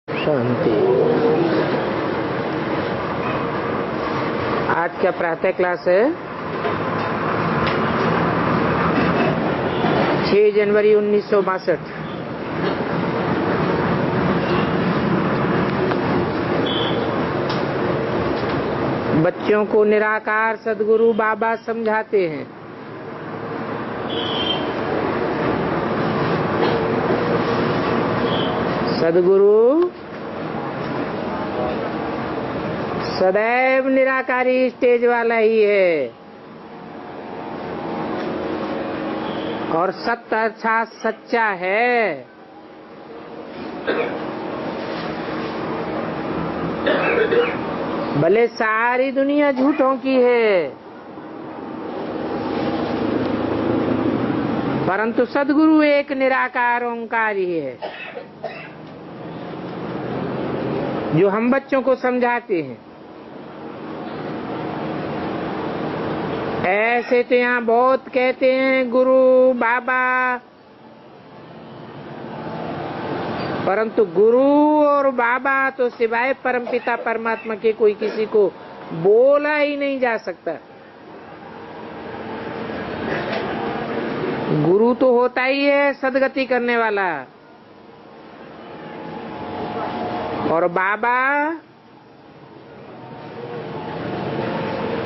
शांति। आज का प्रातः क्लास है 6 जनवरी 1962। बच्चों को निराकार सदगुरु बाबा समझाते हैं। सदगुरु सदैव निराकारी स्टेज वाला ही है और सत्य अर्थात सच्चा है। भले सारी दुनिया झूठों की है, परंतु सदगुरु एक निराकार ओंकार ही है जो हम बच्चों को समझाते हैं। ऐसे तो यहाँ बहुत कहते हैं गुरु बाबा, परंतु गुरु और बाबा तो सिवाय परमपिता परमात्मा के कोई किसी को बोला ही नहीं जा सकता। गुरु तो होता ही है सदगति करने वाला, और बाबा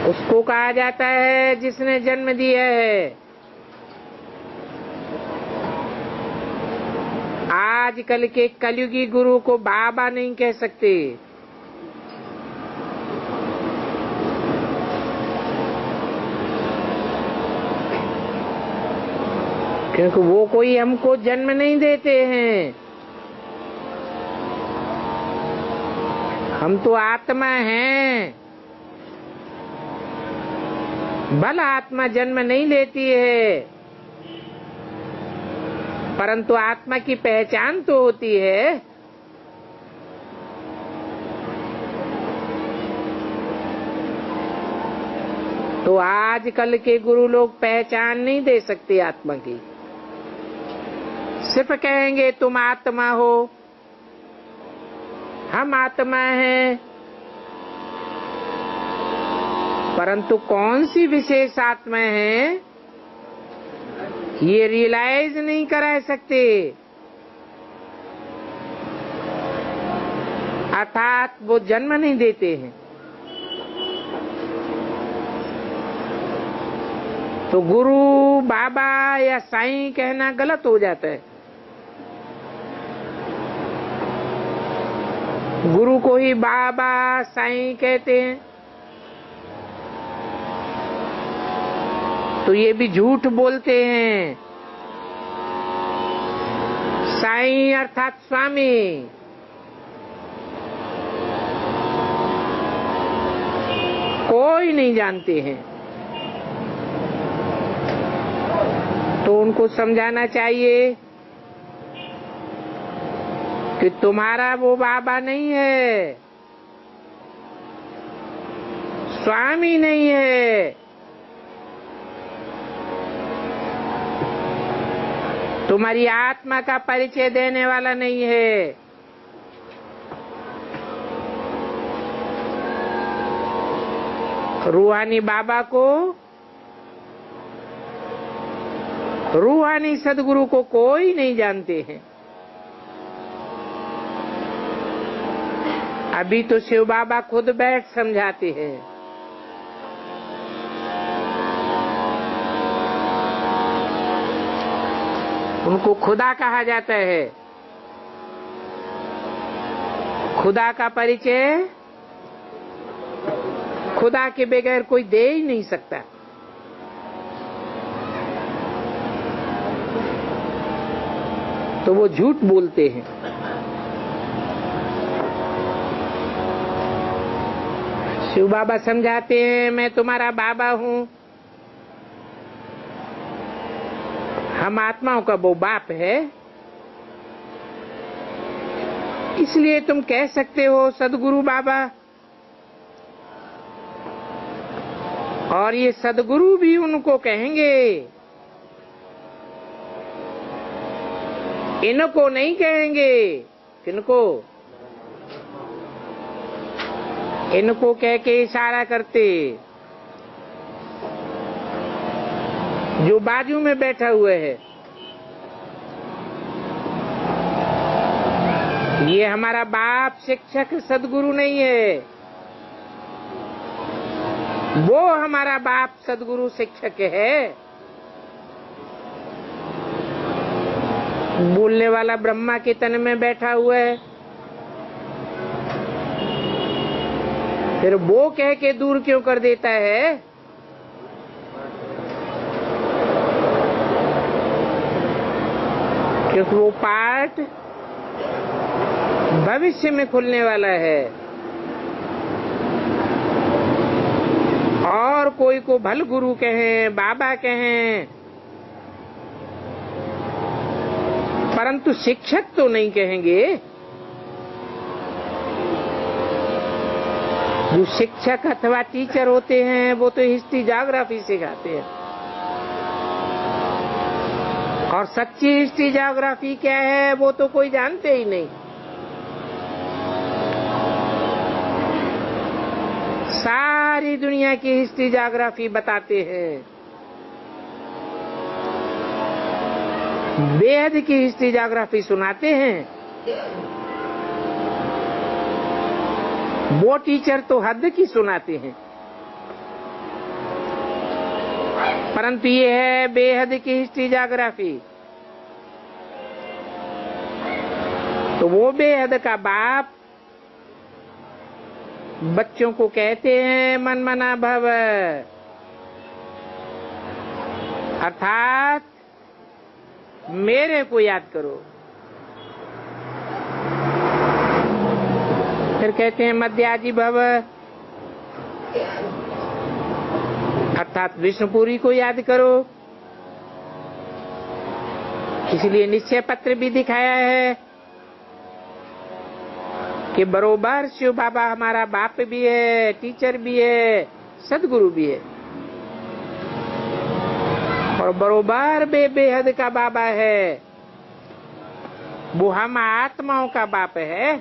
उसको कहा जाता है जिसने जन्म दिया है। आजकल के कलयुगी गुरु को बाबा नहीं कह सकते, क्योंकि वो कोई हमको जन्म नहीं देते हैं। हम तो आत्मा हैं। भला आत्मा जन्म नहीं लेती है, परंतु आत्मा की पहचान तो होती है। तो आजकल के गुरु लोग पहचान नहीं दे सकते आत्मा की। सिर्फ कहेंगे तुम आत्मा हो, हम आत्मा हैं, परंतु कौन सी विशेष आत्मा है ये रियलाइज नहीं करा सकते। अर्थात वो जन्म नहीं देते हैं। तो गुरु बाबा या साईं कहना गलत हो जाता है। गुरु को ही बाबा साईं कहते हैं तो ये भी झूठ बोलते हैं। साईं अर्थात स्वामी, कोई नहीं जानते हैं। तो उनको समझाना चाहिए कि तुम्हारा वो बाबा नहीं है, स्वामी नहीं है, तुम्हारी आत्मा का परिचय देने वाला नहीं है। रूहानी बाबा को, रूहानी सदगुरु को कोई नहीं जानते हैं। अभी तो शिव बाबा खुद बैठ समझाते हैं। उनको खुदा कहा जाता है। खुदा का परिचय खुदा के बगैर कोई दे ही नहीं सकता। तो वो झूठ बोलते हैं। शिव बाबा समझाते हैं मैं तुम्हारा बाबा हूँ। हम आत्माओं का वो बाप है, इसलिए तुम कह सकते हो सदगुरु बाबा। और ये सदगुरु भी उनको कहेंगे, इनको नहीं कहेंगे। किनको? इनको कह के इशारा करते, जो बाजू में बैठा हुए है, ये हमारा बाप शिक्षक सदगुरु नहीं है, वो हमारा बाप सदगुरु शिक्षक है। बोलने वाला ब्रह्मा के तन में बैठा हुआ है, फिर वो कह के दूर क्यों कर देता है? क्योंकि वो पाठ भविष्य में खुलने वाला है। और कोई को भल गुरु कहें, बाबा कहें, परंतु शिक्षक तो नहीं कहेंगे। जो शिक्षक अथवा टीचर होते हैं वो तो हिस्ट्री ज्योग्राफी सिखाते हैं, और सच्ची हिस्ट्री ज्योग्राफी क्या है वो तो कोई जानते ही नहीं। सारी दुनिया की हिस्ट्री ज्योग्राफी बताते हैं, बेहद की हिस्ट्री ज्योग्राफी सुनाते हैं। वो टीचर तो हद की सुनाते हैं, परंतु ये है बेहद की हिस्ट्री ज्योग्राफी। तो वो बेहद का बाप बच्चों को कहते हैं मन मना भव, अर्थात मेरे को याद करो। फिर कहते हैं मध्याजी भव, अर्थात विष्णुपुरी को याद करो। इसलिए निश्चय पत्र भी दिखाया है कि बरोबर शिव बाबा हमारा बाप भी है, टीचर भी है, सदगुरु भी है, और बरोबर बेहद का बाबा है, वो हम आत्माओं का बाप है।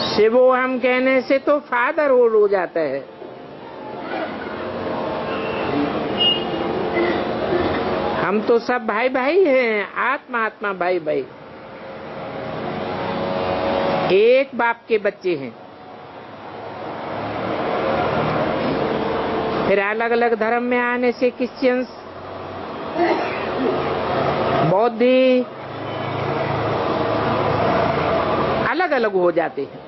शिवो हम कहने से तो फादर हो जाता है। हम तो सब भाई भाई हैं, आत्मा आत्मा भाई भाई, एक बाप के बच्चे हैं। फिर अलग अलग धर्म में आने से क्रिश्चियंस, बौद्धी अलग अलग हो जाते हैं।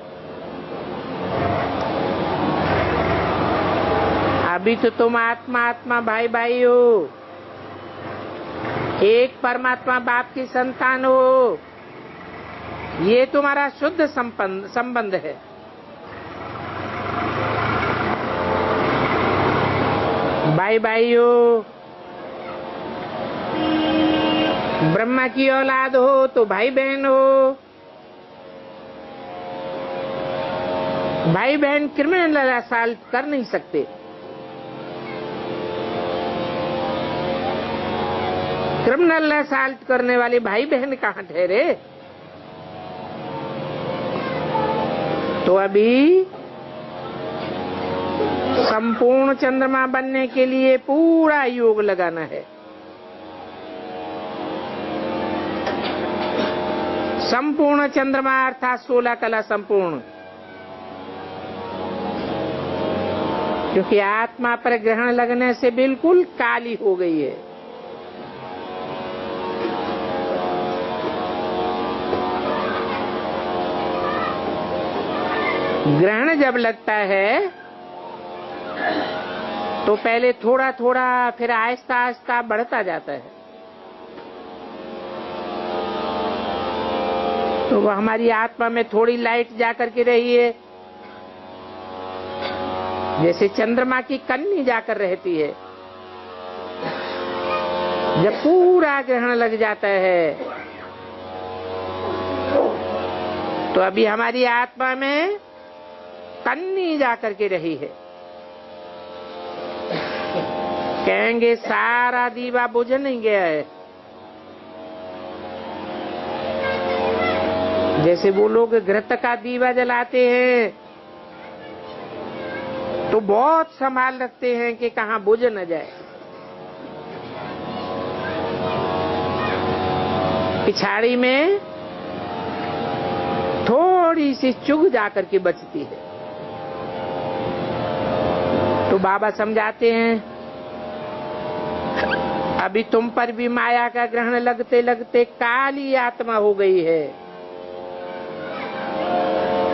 अभी तो तुम आत्मा आत्मा भाई भाई हो, एक परमात्मा बाप की संतान हो, ये तुम्हारा शुद्ध संबंध है। भाई भाई हो, ब्रह्मा की औलाद हो तो भाई बहन हो। भाई बहन क्रिमिनल असॉल्ट कर नहीं सकते, क्रिमिनल असॉल्ट करने वाले भाई बहन कहाँ ठहरे? तो अभी संपूर्ण चंद्रमा बनने के लिए पूरा योग लगाना है। संपूर्ण चंद्रमा अर्थात 16 कला संपूर्ण, क्योंकि आत्मा पर ग्रहण लगने से बिल्कुल काली हो गई है। ग्रहण जब लगता है तो पहले थोड़ा थोड़ा, फिर आहिस्ता आहिस्ता बढ़ता जाता है। तो वो हमारी आत्मा में थोड़ी लाइट जाकर के रही है, जैसे चंद्रमा की कन्नी जाकर रहती है। जब पूरा ग्रहण लग जाता है तो अभी हमारी आत्मा में कन्नी जाकर के रही है। कहेंगे सारा दीवा बुझ नहीं गया है, जैसे वो लोग घृत का दीवा जलाते हैं तो बहुत संभाल रखते हैं कि कहाँ बुझ न जाए, पिछाड़ी में थोड़ी सी चुग जाकर के बचती है। तो बाबा समझाते हैं, अभी तुम पर भी माया का ग्रहण लगते लगते काली आत्मा हो गई है,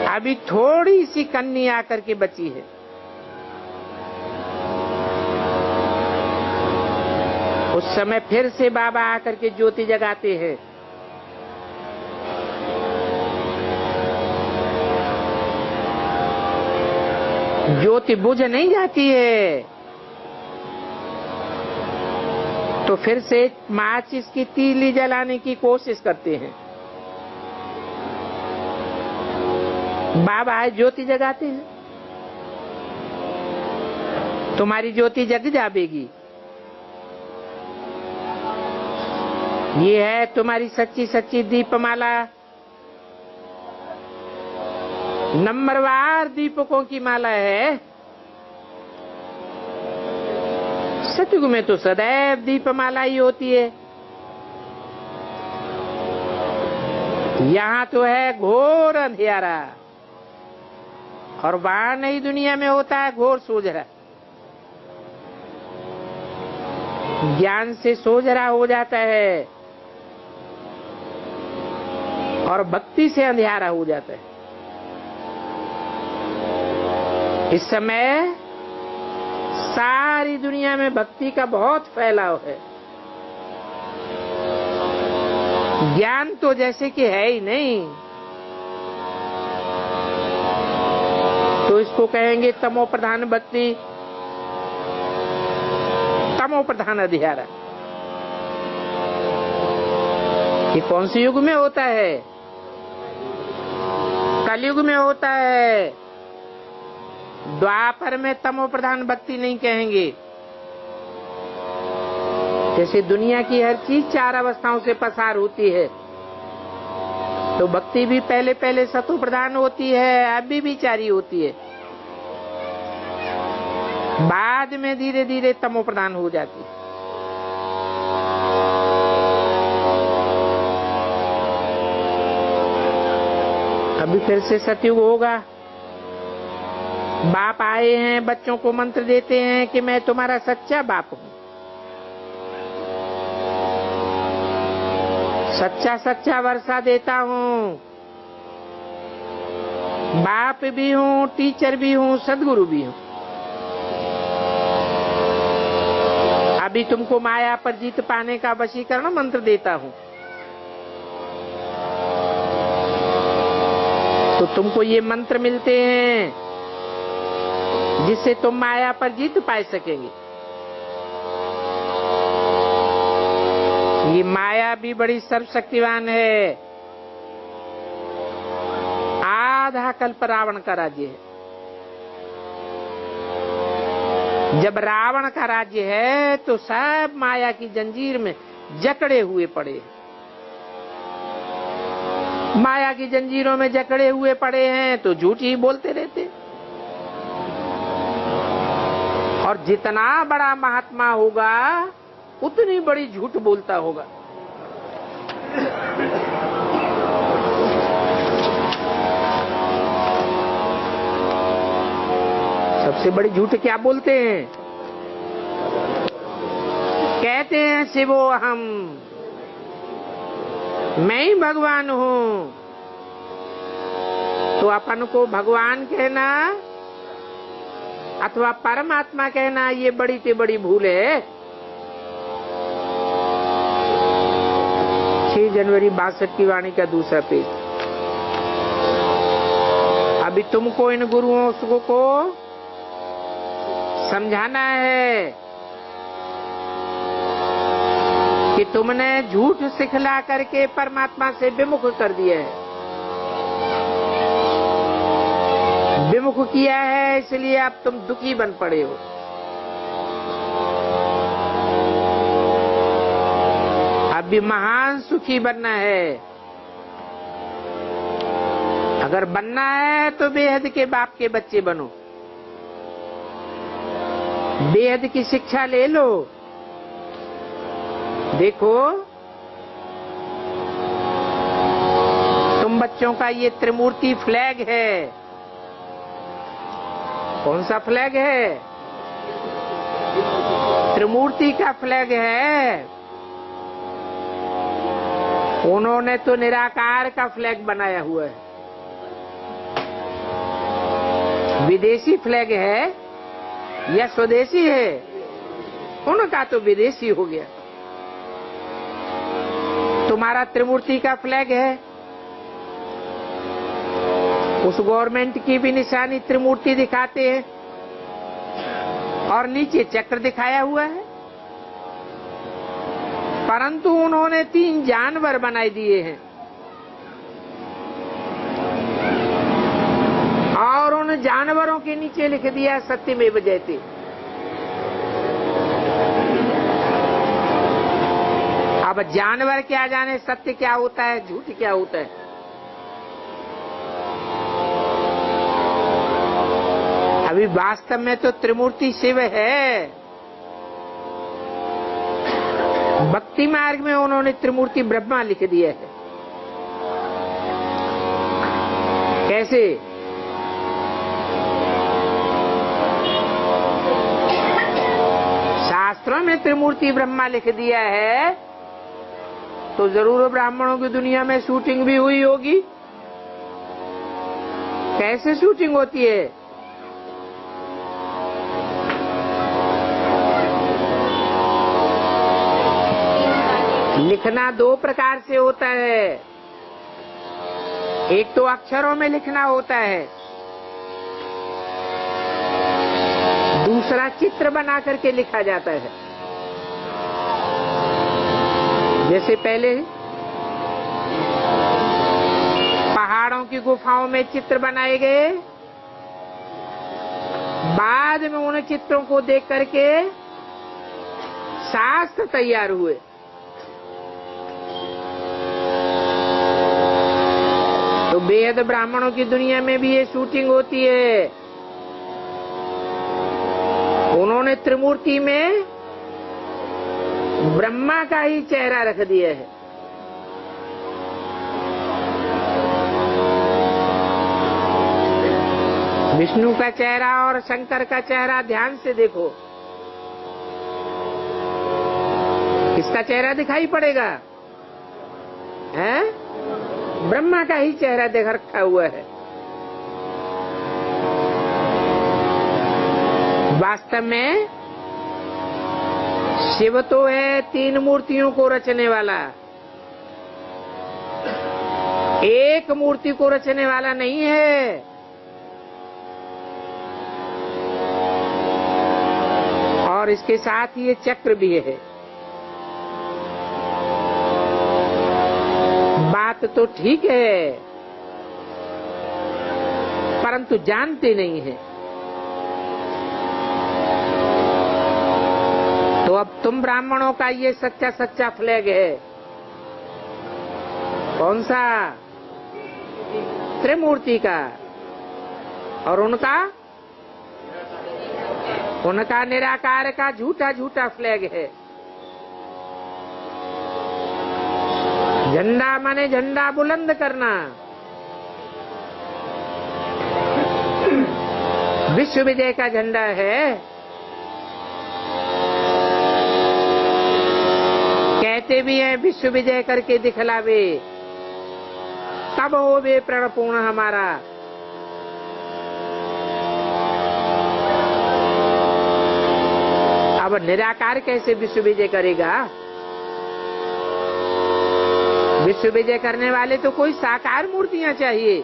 अभी थोड़ी सी कन्नी आकर के बची है। उस समय फिर से बाबा आकर के ज्योति जगाते हैं। ज्योति बुझ नहीं जाती है तो फिर से माचिस की तीली जलाने की कोशिश करते हैं। बाबा ज्योति जगाते हैं, तुम्हारी ज्योति जग जाएगी, ये है तुम्हारी सच्ची सच्ची दीपमाला। नंबरवार दीपकों की माला है। सतयुग में तो सदैव दीपमाला ही होती है, यहाँ तो है घोर अंधियारा, और वहां नई दुनिया में होता है घोर सोजरा। ज्ञान से सोजरा हो जाता है और भक्ति से अंधियारा हो जाता है। इस समय सारी दुनिया में भक्ति का बहुत फैलाव है, ज्ञान तो जैसे कि है ही नहीं। तो इसको कहेंगे तमो प्रधान भक्ति, तमो प्रधान अंधियारा। ये कौन से युग में होता है? कलयुग में होता है। द्वापर में तमो प्रधान भक्ति नहीं कहेंगे। जैसे दुनिया की हर चीज चार अवस्थाओं से पसार होती है, तो भक्ति भी पहले पहले सतो प्रधान होती है, अभी भी चारी होती है, बाद में धीरे धीरे तमो प्रधान हो जाती है। अभी फिर से सतयुग होगा। बाप आए हैं, बच्चों को मंत्र देते हैं कि मैं तुम्हारा सच्चा बाप हूँ, सच्चा सच्चा वर्षा देता हूँ, बाप भी हूँ, टीचर भी हूँ, सदगुरु भी हूँ। अभी तुमको माया पर जीत पाने का वशीकरण मंत्र देता हूँ, तो तुमको ये मंत्र मिलते हैं जिससे तुम माया पर जीत पा सकेंगे। ये माया भी बड़ी सर्वशक्तिवान है। आधा कल्प रावण का राज्य है। जब रावण का राज्य है तो सब माया की जंजीर में जकड़े हुए पड़े, माया की जंजीरों में जकड़े हुए पड़े हैं तो झूठ ही बोलते रहते। और जितना बड़ा महात्मा होगा उतनी बड़ी झूठ बोलता होगा। सबसे बड़ी झूठ क्या बोलते हैं? कहते हैं शिवो हम, मैं ही भगवान हूँ। तो अपन को भगवान कहना अथवा परमात्मा कहना ये बड़ी से बड़ी भूल है। 6 जनवरी 62 की वाणी का दूसरा पेज। अभी तुमको इन गुरुओं को समझाना है कि तुमने झूठ सिखला करके परमात्मा से विमुख कर दिया है। विमुख किया है इसलिए अब तुम दुखी बन पड़े हो। अब भी महान सुखी बनना है। अगर बनना है तो बेहद के बाप के बच्चे बनो, बेहद की शिक्षा ले लो। देखो तुम बच्चों का ये त्रिमूर्ति फ्लैग है। कौन सा फ्लैग है? त्रिमूर्ति का फ्लैग है। उन्होंने तो निराकार का फ्लैग बनाया हुआ है। विदेशी फ्लैग है या स्वदेशी है? उनका तो विदेशी हो गया। तुम्हारा त्रिमूर्ति का फ्लैग है। उस गवर्नमेंट की भी निशानी त्रिमूर्ति दिखाते हैं और नीचे चक्र दिखाया हुआ है, परंतु उन्होंने 3 जानवर बनाए दिए हैं और उन जानवरों के नीचे लिख दिया सत्यमेव जयते। अब जानवर क्या जाने सत्य क्या होता है, झूठ क्या होता है। अभी वास्तव में तो त्रिमूर्ति शिव है। भक्ति मार्ग में उन्होंने त्रिमूर्ति ब्रह्मा लिख दिया है। कैसे? शास्त्रों में त्रिमूर्ति ब्रह्मा लिख दिया है तो जरूर ब्राह्मणों की दुनिया में शूटिंग भी हुई होगी। कैसे शूटिंग होती है? लिखना 2 प्रकार से होता है। एक तो अक्षरों में लिखना होता है, दूसरा चित्र बना करके लिखा जाता है। जैसे पहले पहाड़ों की गुफाओं में चित्र बनाए गए, बाद में उन चित्रों को देख करके शास्त्र तैयार हुए। तो बेहद ब्राह्मणों की दुनिया में भी ये शूटिंग होती है। उन्होंने त्रिमूर्ति में ब्रह्मा का ही चेहरा रख दिया है। विष्णु का चेहरा और शंकर का चेहरा ध्यान से देखो, किसका चेहरा दिखाई पड़ेगा? हैं? ब्रह्मा का ही चेहरा देख रखा हुआ है। वास्तव में शिव तो है 3 मूर्तियों को रचने वाला, एक मूर्ति को रचने वाला नहीं है। और इसके साथ ये चक्र भी है। बात तो ठीक है, परंतु जानते नहीं है। तो अब तुम ब्राह्मणों का ये सच्चा सच्चा फ्लैग है। कौन सा? त्रिमूर्ति का। और उनका निराकार का झूठा झूठा फ्लैग है। झंडा माने झंडा बुलंद करना। विश्व विजय का झंडा है। कहते भी हैं विश्व विजय करके दिखलावे, तब हो वे प्रण पूर्ण हमारा। अब निराकार कैसे विश्व विजय करेगा? विश्व विजय करने वाले तो कोई साकार मूर्तियां चाहिए।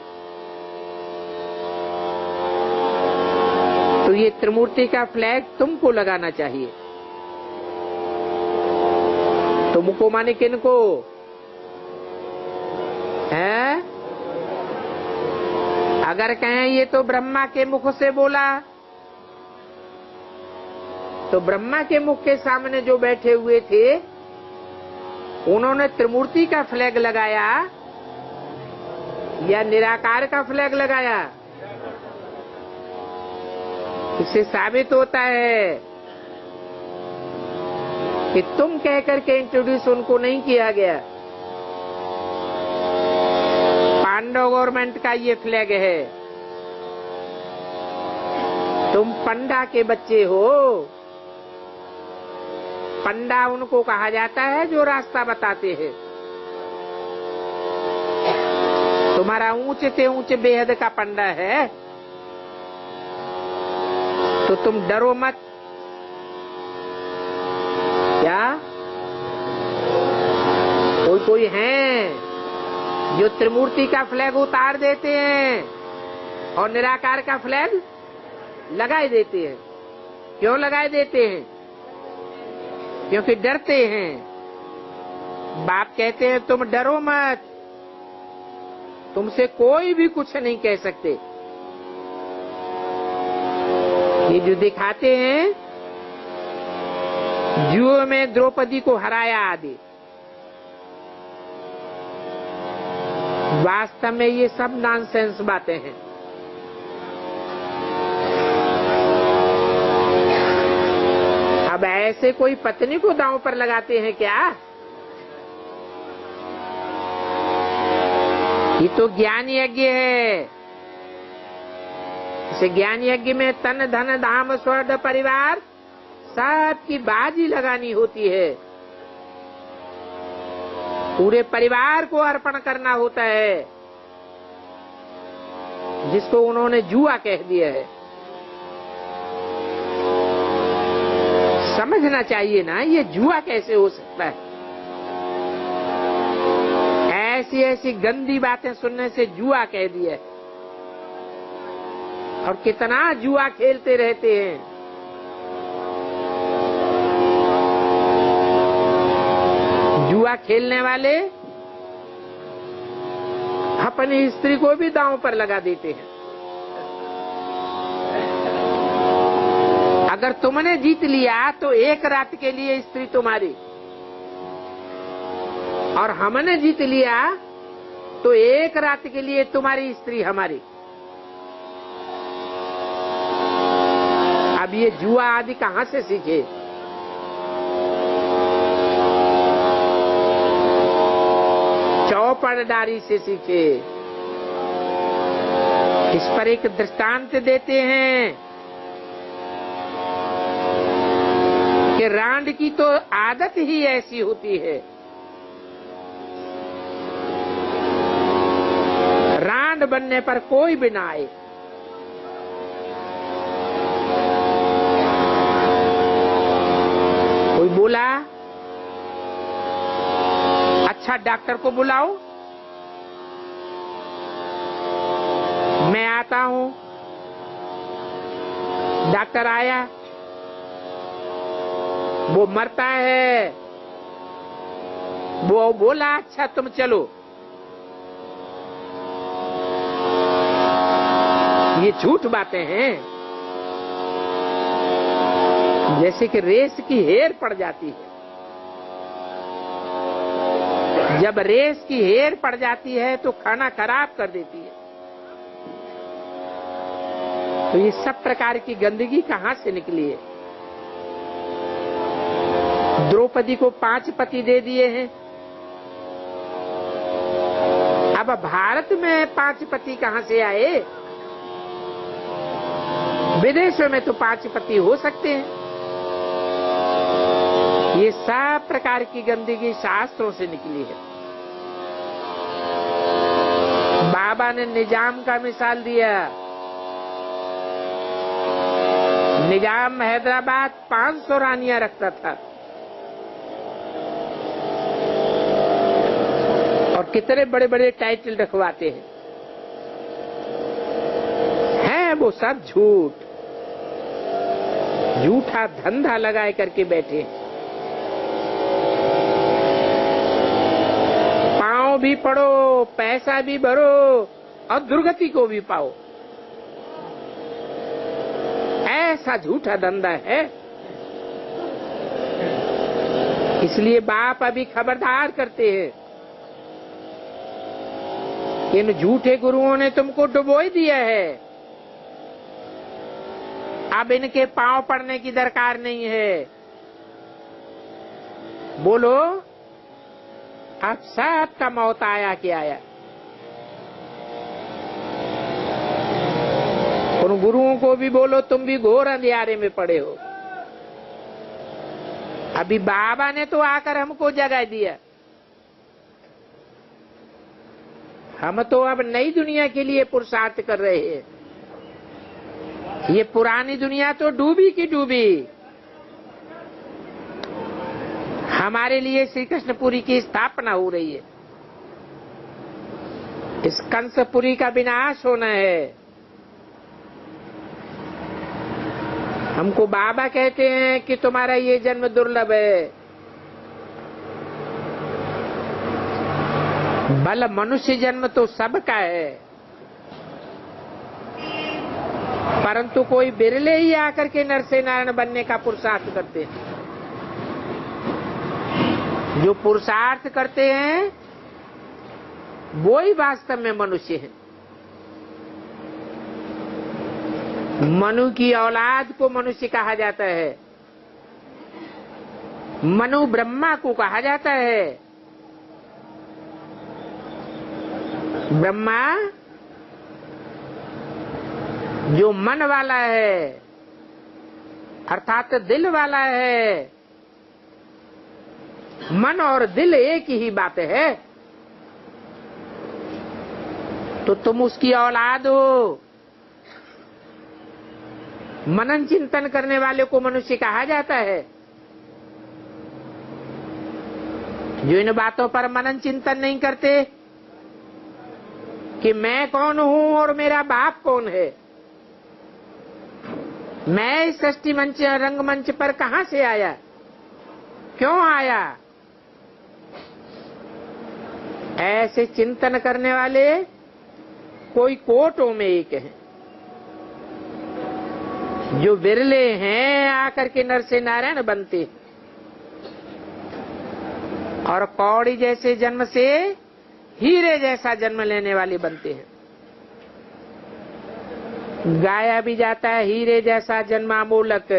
तो ये त्रिमूर्ति का फ्लैग तुमको लगाना चाहिए। तुमको माने किनको है? अगर कहें ये तो ब्रह्मा के मुख से बोला, तो ब्रह्मा के मुख के सामने जो बैठे हुए थे उन्होंने त्रिमूर्ति का फ्लैग लगाया या निराकार का फ्लैग लगाया? इससे साबित होता है कि तुम कह करके इंट्रोड्यूस उनको नहीं किया गया। पांडव गवर्नमेंट का ये फ्लैग है। तुम पंडा के बच्चे हो। पंडा उनको कहा जाता है जो रास्ता बताते हैं। तुम्हारा ऊंचे से ऊंचे बेहद का पंडा है, तो तुम डरो मत। क्या कोई हैं जो त्रिमूर्ति का फ्लैग उतार देते हैं और निराकार का फ्लैग लगाए देते हैं? क्यों लगाए देते हैं? क्योंकि डरते हैं। बाप कहते हैं तुम डरो मत, तुमसे कोई भी कुछ नहीं कह सकते। ये जो दिखाते हैं जुए में द्रौपदी को हराया आदि, वास्तव में ये सब नॉनसेंस बातें हैं। अब ऐसे कोई पत्नी को दांव पर लगाते हैं क्या? ये तो ज्ञान यज्ञ है। इसे ज्ञान यज्ञ में तन धन धाम स्वर्ग परिवार सबकी बाजी लगानी होती है। पूरे परिवार को अर्पण करना होता है, जिसको उन्होंने जुआ कह दिया है। समझना चाहिए ना, ये जुआ कैसे हो सकता है? ऐसी ऐसी गंदी बातें सुनने से जुआ कह दिया है। और कितना जुआ खेलते रहते हैं। जुआ खेलने वाले अपनी स्त्री को भी दांव पर लगा देते हैं। अगर तुमने जीत लिया तो एक रात के लिए स्त्री तुम्हारी, और हमने जीत लिया तो एक रात के लिए तुम्हारी स्त्री हमारी। अब ये जुआ आदि कहां से सीखे? चौपड़दारी से सीखे। इस पर एक दृष्टांत देते हैं कि रांड की तो आदत ही ऐसी होती है। रांड बनने पर कोई भी ना आए। कोई बोला अच्छा डॉक्टर को बुलाओ, मैं आता हूं। डॉक्टर आया, वो मरता है, वो बोला अच्छा तुम चलो। ये झूठ बातें हैं। जैसे कि रेस की हेर पड़ जाती है। जब रेस की हेर पड़ जाती है तो खाना खराब कर देती है। तो ये सब प्रकार की गंदगी कहां से निकली है? द्रौपदी को 5 पति दे दिए हैं। अब भारत में 5 पति कहां से आए? विदेशों में तो 5 पति हो सकते हैं। ये सब प्रकार की गंदगी शास्त्रों से निकली है। बाबा ने निजाम का मिसाल दिया। निजाम हैदराबाद 500 रानियां रखता था। और कितने बड़े बड़े टाइटल रखवाते हैं। है वो सब झूठ, झूठा धंधा लगाए करके बैठे। पांव भी पड़ो, पैसा भी भरो और दुर्गति को भी पाओ। ऐसा झूठा धंधा है। इसलिए बाप अभी खबरदार करते हैं इन झूठे गुरुओं ने तुमको डुबो ही दिया है। अब इनके पांव पड़ने की दरकार नहीं है। बोलो, अब सबका मौत आया कि आया। उन गुरुओं को भी बोलो, तुम भी घोर अंधियारे में पड़े हो। अभी बाबा ने तो आकर हमको जगा दिया। हम तो अब नई दुनिया के लिए पुरुषार्थ कर रहे हैं। ये पुरानी दुनिया तो डूबी की डूबी। हमारे लिए श्री कृष्णपुरी की स्थापना हो रही है। इस कंसपुरी का विनाश होना है। हमको बाबा कहते हैं कि तुम्हारा ये जन्म दुर्लभ है। भला मनुष्य जन्म तो सबका है, परंतु कोई बिरले ही आकर के नर से नारायण बनने का पुरुषार्थ करते हैं। जो पुरुषार्थ करते हैं वो ही वास्तव में मनुष्य है। मनु की औलाद को मनुष्य कहा जाता है। मनु ब्रह्मा को कहा जाता है। ब्रह्मा जो मन वाला है, अर्थात दिल वाला है। मन और दिल एक ही बात है। तो तुम उसकी औलाद हो। मनन चिंतन करने वाले को मनुष्य कहा जाता है। जो इन बातों पर मनन चिंतन नहीं करते कि मैं कौन हूं और मेरा बाप कौन है, मैं इस सृष्टि मंच रंगमंच पर कहां से आया, क्यों आया, ऐसे चिंतन करने वाले कोई कोटों में एक हैं। जो बिरले हैं आकर के नर से नारायण बनते, और कौड़ी जैसे जन्म से हीरे जैसा जन्म लेने वाले बनते हैं। गाया भी जाता है हीरे जैसा जन्मामूलक।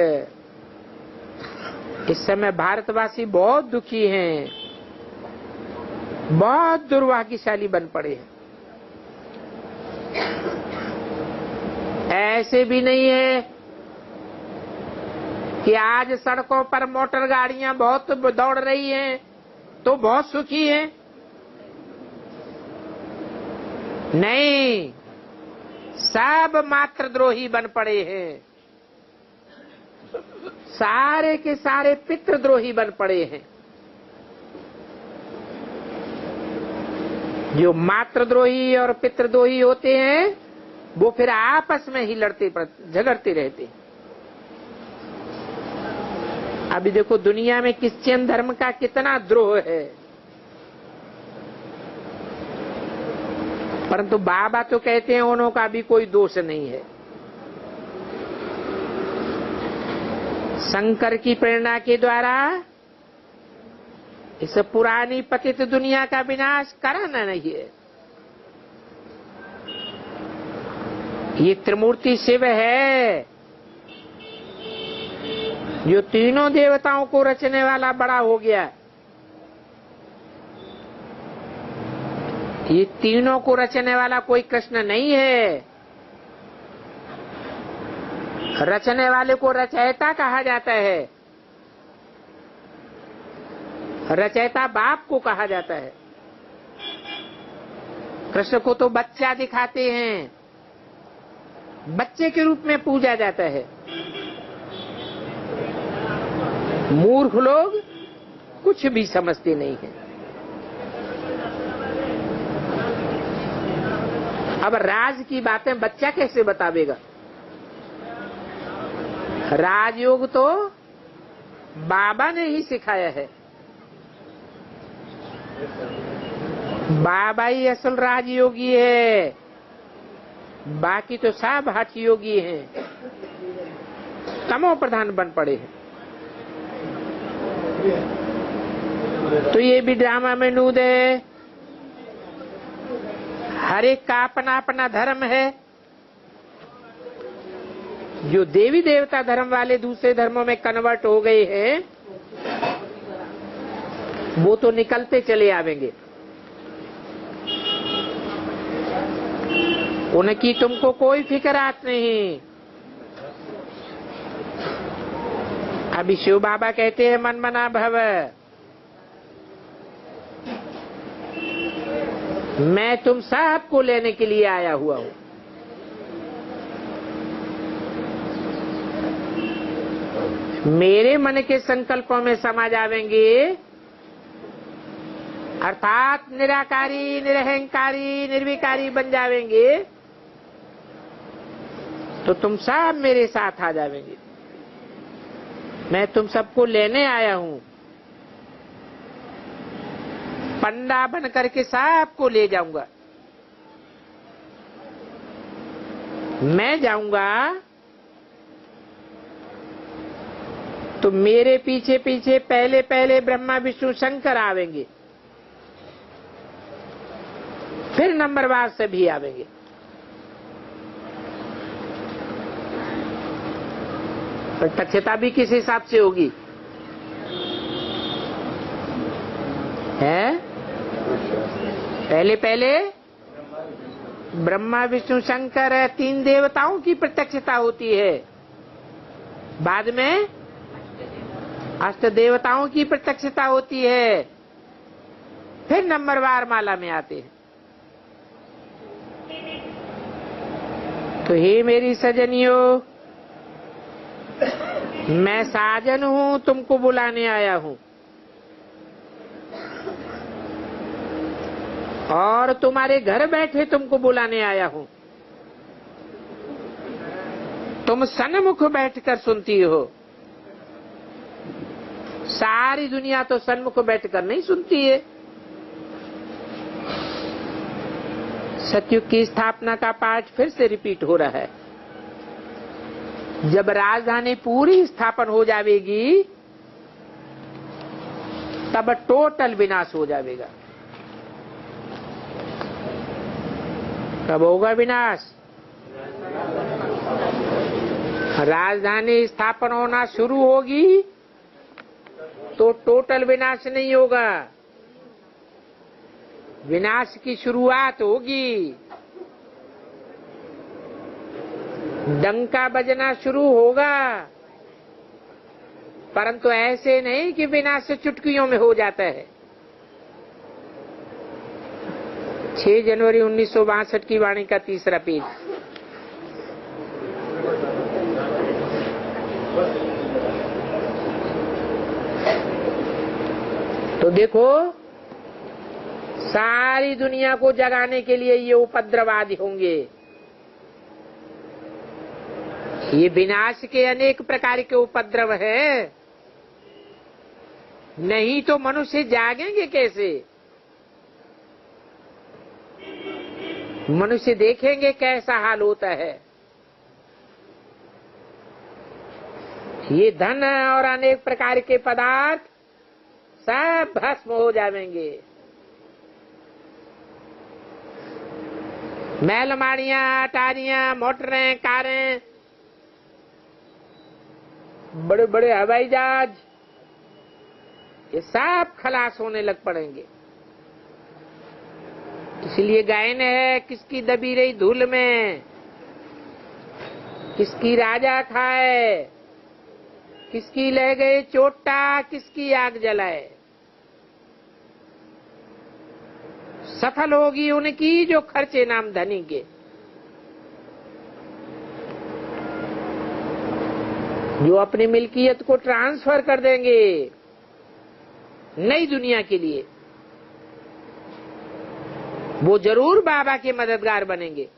इस समय भारतवासी बहुत दुखी हैं, बहुत दुर्भाग्यशाली बन पड़े हैं। ऐसे भी नहीं है कि आज सड़कों पर मोटर गाड़ियां बहुत दौड़ रही हैं तो बहुत सुखी हैं। नहीं, सब मातृद्रोही बन पड़े हैं। सारे के सारे पितृद्रोही बन पड़े हैं। जो मातृद्रोही और पितृद्रोही होते हैं वो फिर आपस में ही लड़ते झगड़ते रहते हैं। अभी देखो दुनिया में क्रिश्चियन धर्म का कितना द्रोह है, परंतु बाबा तो कहते हैं उनका भी कोई दोष नहीं है। शंकर की प्रेरणा के द्वारा इस पुरानी पतित दुनिया का विनाश कराना नहीं है। ये त्रिमूर्ति शिव है जो तीनों देवताओं को रचने वाला बड़ा हो गया। ये तीनों को रचने वाला कोई कृष्ण नहीं है। रचने वाले को रचयिता कहा जाता है। रचयिता बाप को कहा जाता है। कृष्ण को तो बच्चा दिखाते हैं, बच्चे के रूप में पूजा जाता है। मूर्ख लोग कुछ भी समझते नहीं है। अब राज की बातें बच्चा कैसे बतावेगा? राजयोग तो बाबा ने ही सिखाया है। बाबा ही असल राजयोगी है, बाकी तो सब हठ योगी हैं, तमो प्रधान बन पड़े हैं। तो ये भी ड्रामा में नूद है। हर एक का अपना अपना धर्म है। जो देवी देवता धर्म वाले दूसरे धर्मों में कन्वर्ट हो गए हैं, वो तो निकलते चले आवेंगे। उनकी तुमको कोई फिक्रात नहीं। अभी शिव बाबा कहते हैं मन मना भव। मैं तुम सबको लेने के लिए आया हुआ हूं। मेरे मन के संकल्पों में समा जावेंगे, अर्थात निराकारी, निरहंकारी, निर्विकारी बन जावेंगे, तो तुम सब मेरे साथ आ जावेंगे। मैं तुम सबको लेने आया हूं। पंडा बन करके सबको ले जाऊंगा। मैं जाऊंगा तो मेरे पीछे पीछे पहले पहले ब्रह्मा विष्णु शंकर आवेंगे, फिर नंबरवार सभी आवेंगे। प्रत्यक्षता भी किस हिसाब से होगी? है पहले पहले ब्रह्मा विष्णु शंकर 3 देवताओं की प्रत्यक्षता होती है। बाद में 8 देवताओं की प्रत्यक्षता होती है। फिर नंबरवार माला में आते हैं। तो हे मेरी सजनियों, मैं साजन हूं, तुमको बुलाने आया हूं। और तुम्हारे घर बैठे तुमको बुलाने आया हूं। तुम सन्मुख बैठकर सुनती हो। सारी दुनिया तो सन्मुख बैठकर नहीं सुनती है। सतयुग की स्थापना का पाठ फिर से रिपीट हो रहा है। जब राजधानी पूरी स्थापन हो जाएगी, तब टोटल विनाश हो जाएगा। कब होगा विनाश? राजधानी स्थापन होना शुरू होगी तो टोटल विनाश नहीं होगा। विनाश की शुरुआत होगी। डंका बजना शुरू होगा, परंतु ऐसे नहीं कि विनाश चुटकियों में हो जाता है। 6 जनवरी 1962 की वाणी का 3रा पेज। तो देखो, सारी दुनिया को जगाने के लिए ये उपद्रवादी होंगे। ये विनाश के अनेक प्रकार के उपद्रव हैं। नहीं तो मनुष्य जागेंगे कैसे? मनुष्य देखेंगे कैसा हाल होता है। ये धन और अनेक प्रकार के पदार्थ सब भस्म हो जाएंगे। महलमाड़ियां, अटारियां, मोटरें, कारें, बड़े बड़े हवाई जहाज, ये सब खलास होने लग पड़ेंगे। इसलिए गायन है, किसकी दबी रही धूल में, किसकी राजा खाए, किसकी ले गए चोटा, किसकी आग जलाए। सफल होगी उनकी जो खर्चे नाम धनी के, जो अपनी मिल्कियत को ट्रांसफर कर देंगे नई दुनिया के लिए, वो जरूर बाबा के मददगार बनेंगे।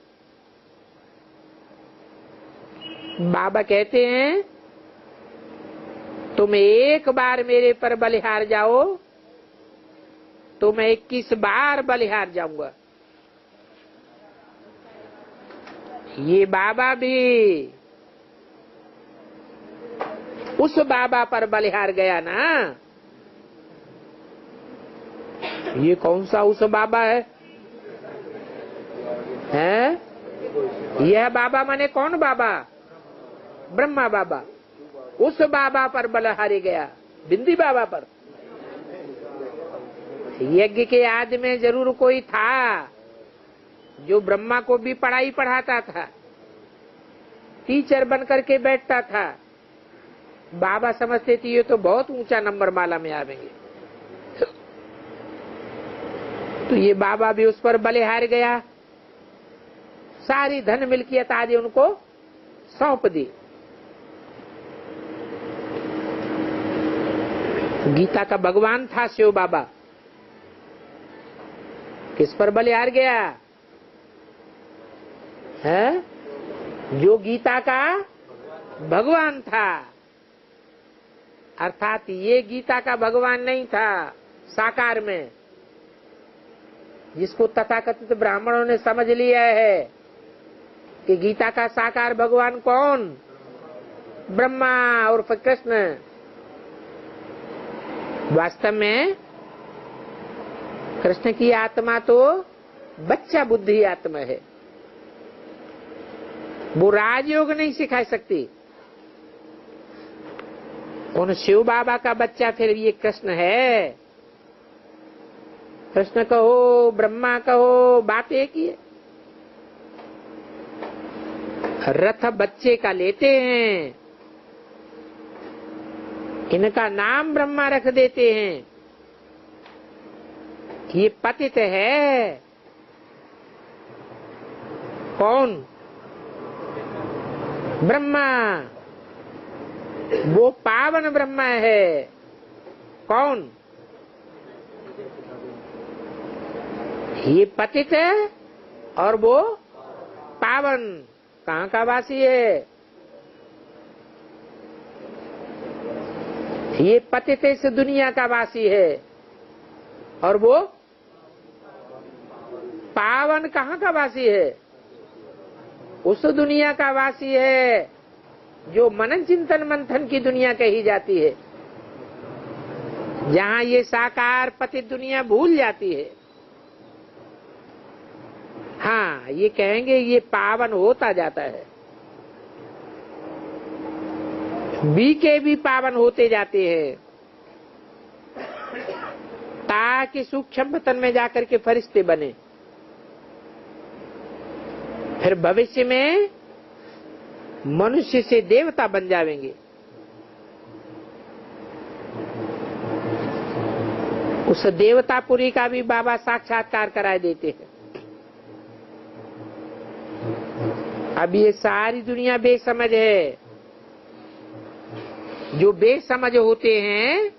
बाबा कहते हैं, तुम एक बार मेरे पर बलिहार जाओ तो मैं 21 बार बलिहार जाऊंगा। ये बाबा भी उस बाबा पर बलिहार गया ना। ये कौन सा उस बाबा है? है? यह बाबा माने कौन बाबा? ब्रह्मा बाबा। उस बाबा पर बल हारी गया, बिंदी बाबा पर। यज्ञ के आदि में जरूर कोई था जो ब्रह्मा को भी पढ़ाई पढ़ाता था, टीचर बन करके बैठता था। बाबा समझते थे ये तो बहुत ऊंचा नंबर माला में आवेंगे, तो ये बाबा भी उस पर बले हार गया। सारी धन मिल्कियत आदि उनको सौंप दी। गीता का भगवान था शिव बाबा, किस पर बले हार गया है? जो गीता का भगवान था, अर्थात ये गीता का भगवान नहीं था साकार में, जिसको तथाकथित ब्राह्मणों ने समझ लिया है कि गीता का साकार भगवान कौन? ब्रह्मा और कृष्ण। वास्तव में कृष्ण की आत्मा तो बच्चा बुद्धि आत्मा है, वो राजयोग नहीं सिखा सकती। उन शिव बाबा का बच्चा फिर ये कृष्ण है। कृष्ण कहो, ब्रह्मा कहो, बात एक ही है। रथ बच्चे का लेते हैं, इनका नाम ब्रह्मा रख देते हैं। ये पतित है कौन? ब्रह्मा। वो पावन ब्रह्मा है कौन? ये पतित है और वो पावन। कहाँ का वासी है? ये पतित इस दुनिया का वासी है और वो पावन कहाँ का वासी है? उस दुनिया का वासी है जो मनन चिंतन मंथन की दुनिया कही जाती है, जहाँ ये साकार पतित दुनिया भूल जाती है। हाँ, ये कहेंगे ये पावन होता जाता है, बीके भी पावन होते जाते हैं, ताकि सूक्ष्म पतन में जाकर के फरिश्ते बने। फिर भविष्य में मनुष्य से देवता बन जाएंगे। उस देवतापुरी का भी बाबा साक्षात्कार कराए देते हैं। अब ये सारी दुनिया बेसमझ है। जो बेसमझ होते हैं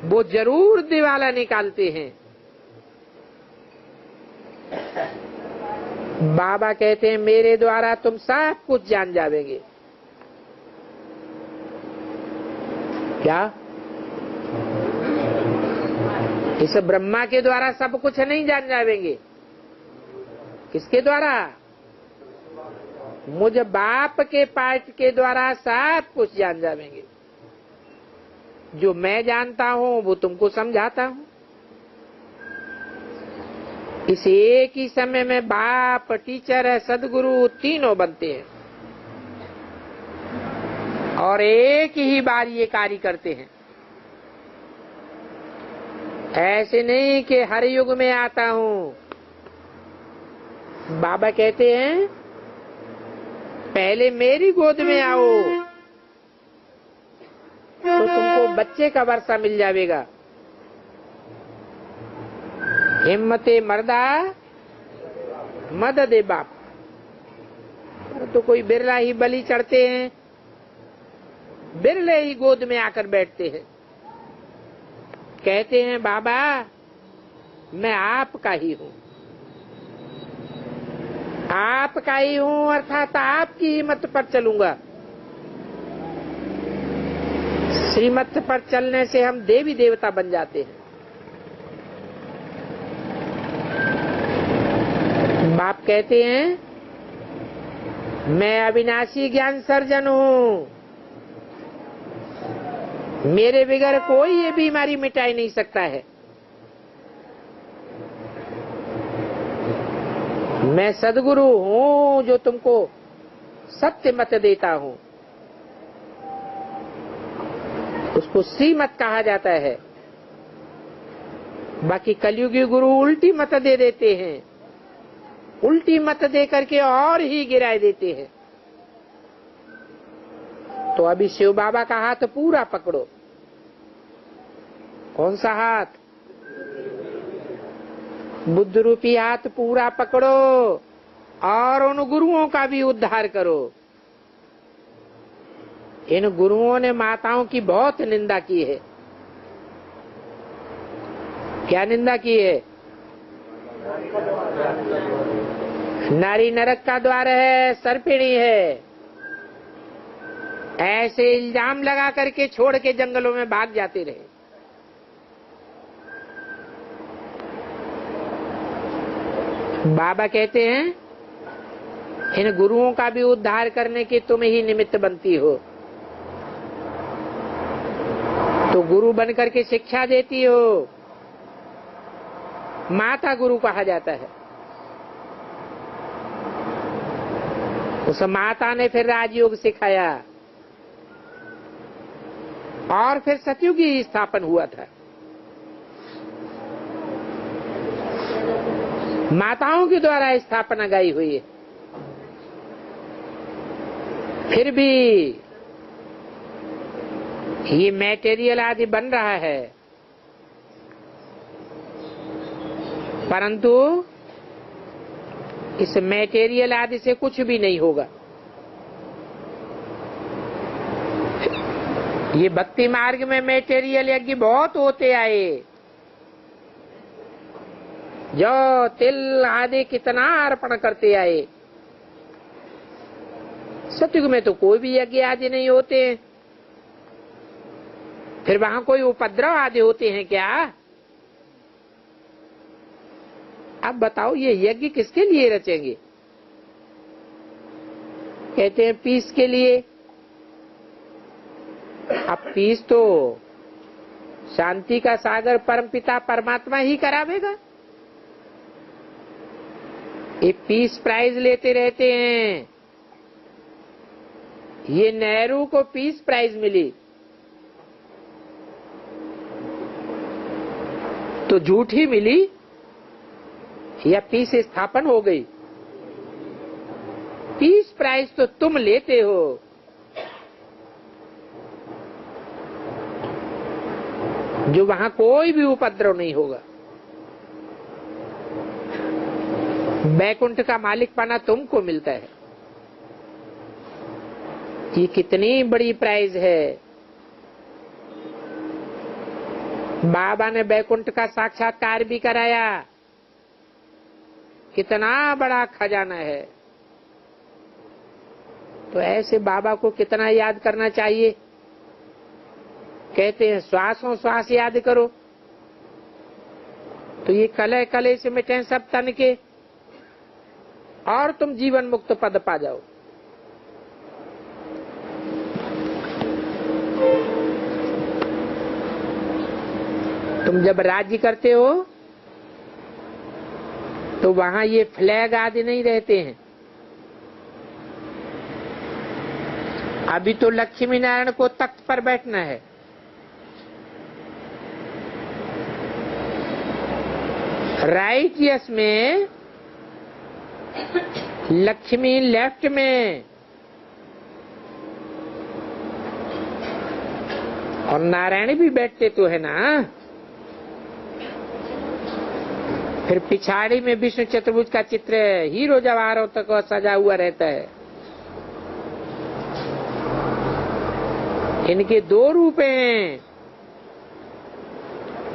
वो जरूर दिवाला निकालते हैं। बाबा कहते हैं मेरे द्वारा तुम सब कुछ जान जाओगे। क्या? इस ब्रह्मा के द्वारा सब कुछ नहीं जान जाएंगे। किसके द्वारा? मुझ बाप के पाठ के द्वारा सब कुछ जान जाएंगे। जो मैं जानता हूँ वो तुमको समझाता हूँ। इस एक ही समय में बाप, टीचर है, सदगुरु तीनों बनते हैं और एक ही बार ये कार्य करते हैं। ऐसे नहीं कि हर युग में आता हूँ। बाबा कहते हैं पहले मेरी गोद में आओ तो तुमको बच्चे का वर्षा मिल जाएगा। हिम्मते मर्दा मदद बाप। तो कोई बिरला ही बलि चढ़ते हैं, बिरले ही गोद में आकर बैठते हैं, कहते हैं बाबा मैं आपका ही हूँ, आपका ही हूँ, अर्थात आपकी हिम्मत पर चलूंगा। श्रीमत पर चलने से हम देवी देवता बन जाते हैं। बाप कहते हैं मैं अविनाशी ज्ञान सर्जन हूँ, मेरे बगैर कोई ये बीमारी मिटा नहीं सकता है। मैं सदगुरु हूँ जो तुमको सत्य मत देता हूँ, उसको श्रीमत कहा जाता है। बाकी कलयुगी गुरु उल्टी मत दे देते हैं, उल्टी मत दे करके और ही गिराए देते हैं। तो अभी शिव बाबा का हाथ पूरा पकड़ो। कौन सा हाथ? बुद्ध रूपी हाथ पूरा पकड़ो और उन गुरुओं का भी उद्धार करो। इन गुरुओं ने माताओं की बहुत निंदा की है। क्या निंदा की है? नारी नरक का द्वार है, सर्पिणी है, ऐसे इल्जाम लगा करके छोड़ के जंगलों में भाग जाते रहे। बाबा कहते हैं इन गुरुओं का भी उद्धार करने के तुम ही निमित्त बनती हो। तो गुरु बनकर के शिक्षा देती हो, माता गुरु कहा जाता है। उस माता ने फिर राजयोग सिखाया और फिर सतयुग की स्थापन हुआ था। माताओं के द्वारा स्थापना गाई हुई है। फिर भी ये मटेरियल आदि बन रहा है, परंतु इस मटेरियल आदि से कुछ भी नहीं होगा। ये भक्ति मार्ग में मटेरियल यज्ञ बहुत होते आए, जो तिल आदि कितना अर्पण करते आए। सतयुग में तो कोई भी यज्ञ आदि नहीं होते। फिर वहां कोई उपद्रव आदि होते हैं क्या? अब बताओ ये यज्ञ किसके लिए रचेंगे? कहते हैं पीस के लिए। अब पीस तो शांति का सागर परमपिता परमात्मा ही करावेगा। ये पीस प्राइज लेते रहते हैं। ये नेहरू को पीस प्राइज मिली तो झूठी मिली या पीस स्थापन हो गई? पीस प्राइज तो तुम लेते हो। जो वहां कोई भी उपद्रव नहीं होगा। बैकुंठ का मालिक पाना तुमको मिलता है। ये कितनी बड़ी प्राइज है। बाबा ने बैकुंठ का साक्षात्कार भी कराया। कितना बड़ा खजाना है। तो ऐसे बाबा को कितना याद करना चाहिए। कहते हैं श्वासों श्वास याद करो। तो ये कलह कलह से मिटे सब तन के और तुम जीवन मुक्त पद पा जाओ। तुम जब राज्य करते हो तो वहां ये फ्लैग आदि नहीं रहते हैं। अभी तो लक्ष्मी नारायण को तख्त पर बैठना है। राइटियस में लक्ष्मी लेफ्ट में और नारायण भी बैठते तो है ना। फिर पिछाड़ी में विष्णु चतुर्भुज का चित्र हीरो जवाहरों तक सजा हुआ रहता है। इनके दो रूप हैं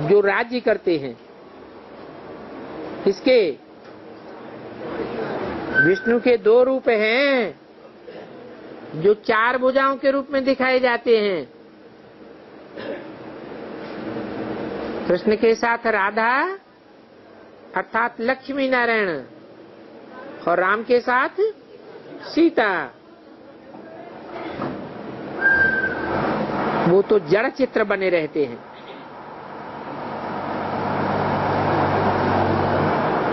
जो राज्य करते हैं। किसके? विष्णु के दो रूप हैं जो चार भुजाओं के रूप में दिखाए जाते हैं। कृष्ण के साथ राधा अर्थात लक्ष्मी नारायण और राम के साथ सीता। वो तो जड़ चित्र बने रहते हैं।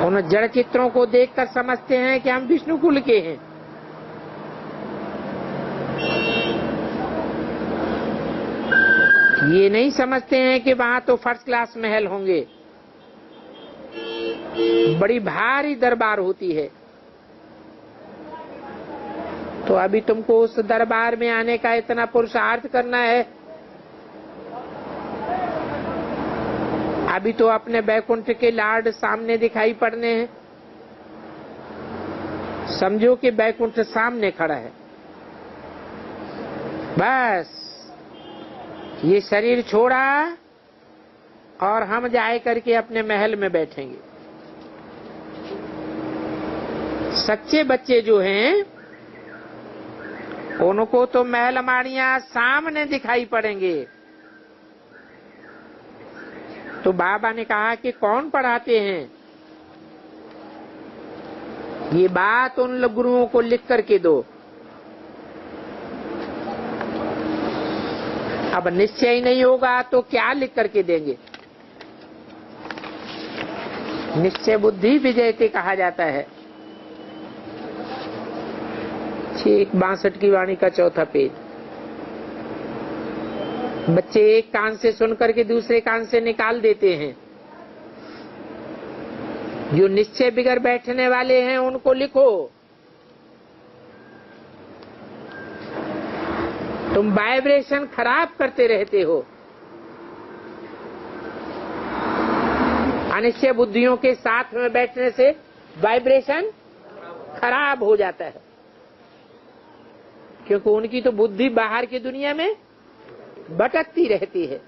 उन जड़ चित्रों को देखकर समझते हैं कि हम विष्णु कुल के हैं। ये नहीं समझते हैं कि वहां तो फर्स्ट क्लास महल होंगे, बड़ी भारी दरबार होती है। तो अभी तुमको उस दरबार में आने का इतना पुरुषार्थ करना है। अभी तो अपने बैकुंठ के लाड सामने दिखाई पड़ने हैं। समझो कि बैकुंठ सामने खड़ा है, बस ये शरीर छोड़ा और हम जाए करके अपने महल में बैठेंगे। सच्चे बच्चे जो हैं उनको तो महल माड़ियां सामने दिखाई पड़ेंगे। तो बाबा ने कहा कि कौन पढ़ाते हैं, ये बात उन गुरुओं को लिख करके दो। अब निश्चय नहीं होगा तो क्या लिख करके देंगे। निश्चय बुद्धि विजयते कहा जाता है। 662 की वाणी का 4था पेज। बच्चे एक कान से सुन करके दूसरे कान से निकाल देते हैं। जो निश्चय बिगड़ बैठने वाले हैं उनको लिखो। तुम वाइब्रेशन खराब करते रहते हो। अनिश्चय बुद्धियों के साथ में बैठने से वाइब्रेशन खराब हो जाता है, क्योंकि उनकी तो बुद्धि बाहर की दुनिया में भटकती रहती है,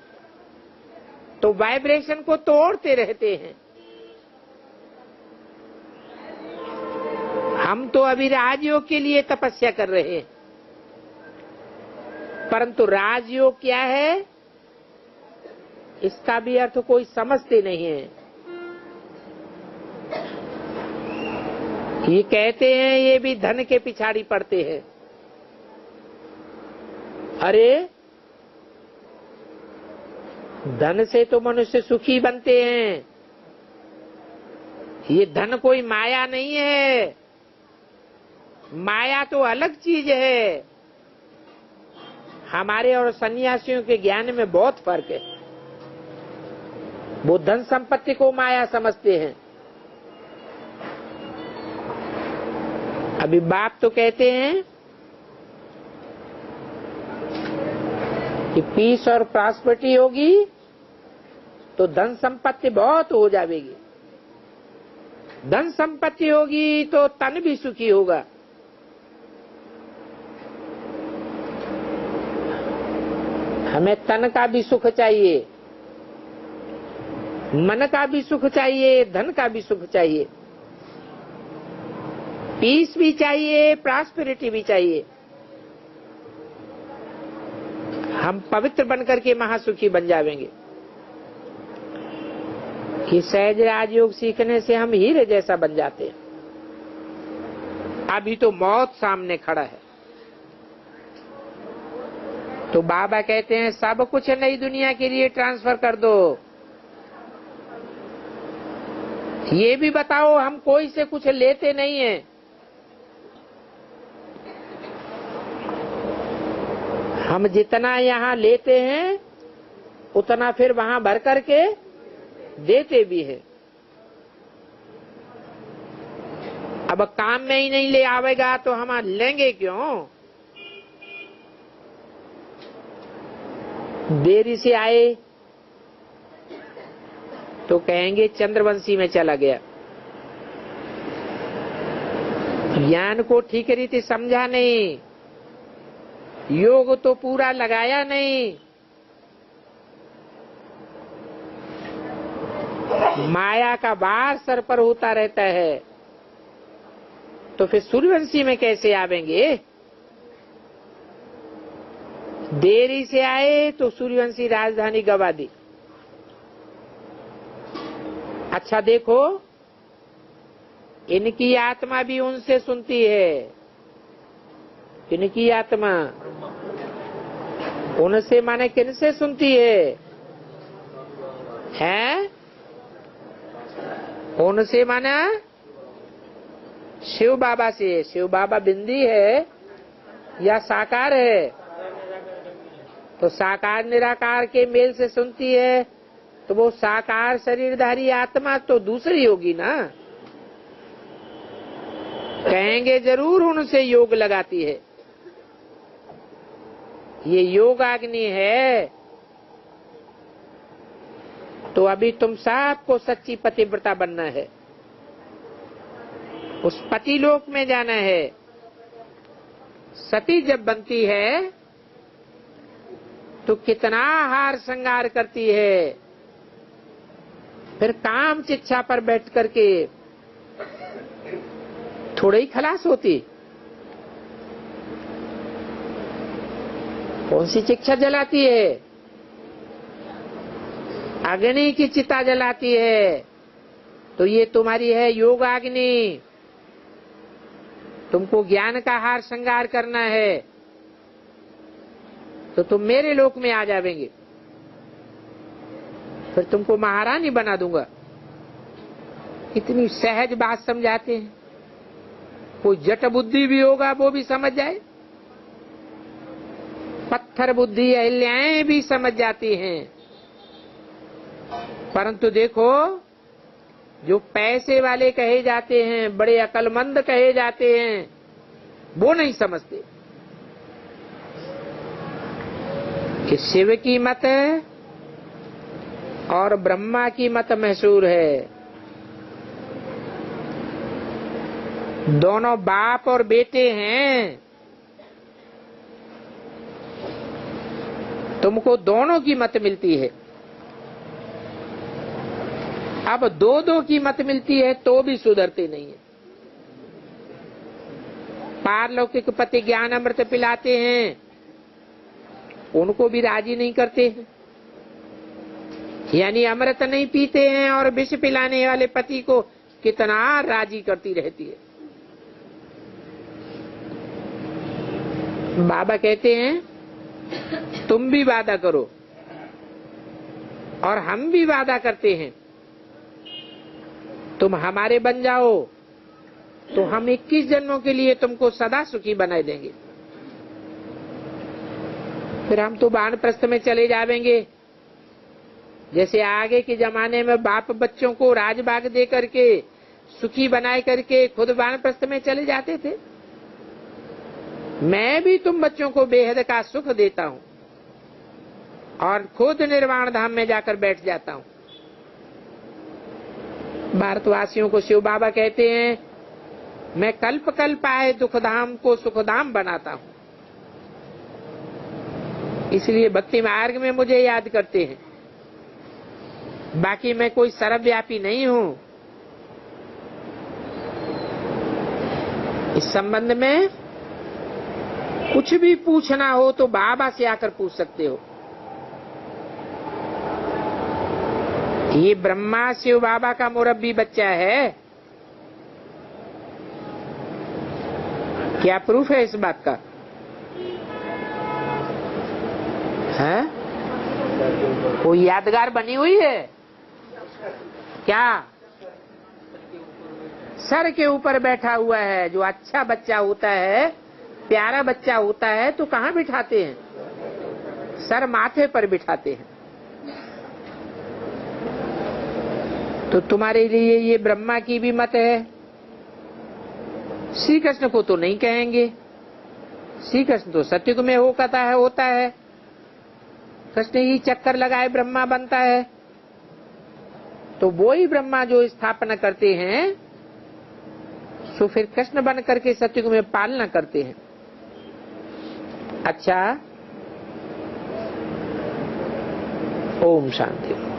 तो वाइब्रेशन को तोड़ते रहते हैं। हम तो अभी राजयोग के लिए तपस्या कर रहे हैं, परंतु राजयोग क्या है इसका भी अर्थ कोई समझते नहीं है। ये कहते हैं ये भी धन के पिछाड़ी पड़ते हैं। अरे धन से तो मनुष्य सुखी बनते हैं। ये धन कोई माया नहीं है। माया तो अलग चीज है। हमारे और सन्यासियों के ज्ञान में बहुत फर्क है। वो धन संपत्ति को माया समझते हैं। अभी बाप तो कहते हैं कि पीस और प्रॉस्पेरिटी होगी तो धन संपत्ति बहुत हो जाएगी। धन संपत्ति होगी तो तन भी सुखी होगा। हमें तन का भी सुख चाहिए, मन का भी सुख चाहिए, धन का भी सुख चाहिए, पीस भी चाहिए, प्रॉस्पेरिटी भी चाहिए। हम पवित्र बनकर के महासुखी बन जाएंगे। कि सहज राजयोग सीखने से हम हीरे जैसा बन जाते हैं। अभी तो मौत सामने खड़ा है। तो बाबा कहते हैं सब कुछ नई दुनिया के लिए ट्रांसफर कर दो। ये भी बताओ हम कोई से कुछ लेते नहीं है। हम जितना यहाँ लेते हैं उतना फिर वहां भर करके देते भी है। अब काम में ही नहीं ले आवेगा तो हम लेंगे क्यों। देरी से आए तो कहेंगे चंद्रवंशी में चला गया। ज्ञान को ठीक रीति समझा नहीं, योग तो पूरा लगाया नहीं, माया का वार सर पर होता रहता है, तो फिर सूर्यवंशी में कैसे आवेंगे। देरी से आए तो सूर्यवंशी राजधानी गवा दी। अच्छा देखो, इनकी आत्मा भी उनसे सुनती है। इनकी आत्मा उनसे माने किनसे सुनती है? उनसे माना शिव बाबा से। शिव बाबा बिंदी है या साकार है? तो साकार निराकार के मेल से सुनती है, तो वो साकार शरीरधारी आत्मा तो दूसरी होगी ना। कहेंगे जरूर उनसे योग लगाती है। ये योगाग्नि है। तो अभी तुम सबको सच्ची पतिव्रता बनना है, उस पतिलोक में जाना है। सती जब बनती है तो कितना हार श्रृंगार करती है, फिर काम चिच्छा पर बैठ करके थोड़े ही खलास होती। कौन सी चिक्षा जलाती है? अग्नि की चिता जलाती है। तो ये तुम्हारी है योगाग्नि। तुमको ज्ञान का हार श्रृंगार करना है तो तुम मेरे लोक में आ जावेंगे, फिर तुमको महारानी बना दूंगा। इतनी सहज बात समझाते हैं। कोई जट बुद्धि भी होगा वो भी समझ जाए, पत्थर बुद्धि अहिल्याएं भी समझ जाती हैं। परंतु देखो, जो पैसे वाले कहे जाते हैं, बड़े अकलमंद कहे जाते हैं, वो नहीं समझते कि शिव की मत और ब्रह्मा की मत मशहूर है। दोनों बाप और बेटे हैं। तुमको दोनों की मत मिलती है। अब दो दो की मत मिलती है तो भी सुधरते नहीं है। पारलौकिक पति ज्ञान अमृत पिलाते हैं, उनको भी राजी नहीं करते हैं। यानी अमृत नहीं पीते हैं और विष पिलाने वाले पति को कितना राजी करती रहती है। बाबा कहते हैं तुम भी वादा करो और हम भी वादा करते हैं, तुम हमारे बन जाओ तो हम 21 जन्मों के लिए तुमको सदा सुखी बनाए देंगे। फिर हम तो वानप्रस्थ में चले जावेंगे। जैसे आगे के जमाने में बाप बच्चों को राजबाग दे करके सुखी बनाए करके खुद वानप्रस्थ में चले जाते थे, मैं भी तुम बच्चों को बेहद का सुख देता हूं और खुद निर्वाण धाम में जाकर बैठ जाता हूं। भारतवासियों को शिव बाबा कहते हैं, मैं कल्प कल्प आए दुखधाम को सुखधाम बनाता हूं। इसलिए भक्ति मार्ग में मुझे याद करते हैं। बाकी मैं कोई सर्वव्यापी नहीं हूं। इस संबंध में कुछ भी पूछना हो तो बाबा से आकर पूछ सकते हो। ये ब्रह्मा शिव बाबा का मुरब्बी बच्चा है। क्या प्रूफ है इस बात का? है? कोई यादगार बनी हुई है क्या? सर के ऊपर बैठा हुआ है। जो अच्छा बच्चा होता है, प्यारा बच्चा होता है, तो कहाँ बिठाते हैं? सर माथे पर बिठाते हैं। तो तुम्हारे लिए ये ब्रह्मा की भी मत है। श्री कृष्ण को तो नहीं कहेंगे। श्री कृष्ण तो सत्युग में होता है। कृष्ण ही चक्कर लगाए ब्रह्मा बनता है। तो वो ही ब्रह्मा जो स्थापना करते हैं, सो फिर कृष्ण बन करके सत्युग में पालना करते हैं। अच्छा, ओम शांति।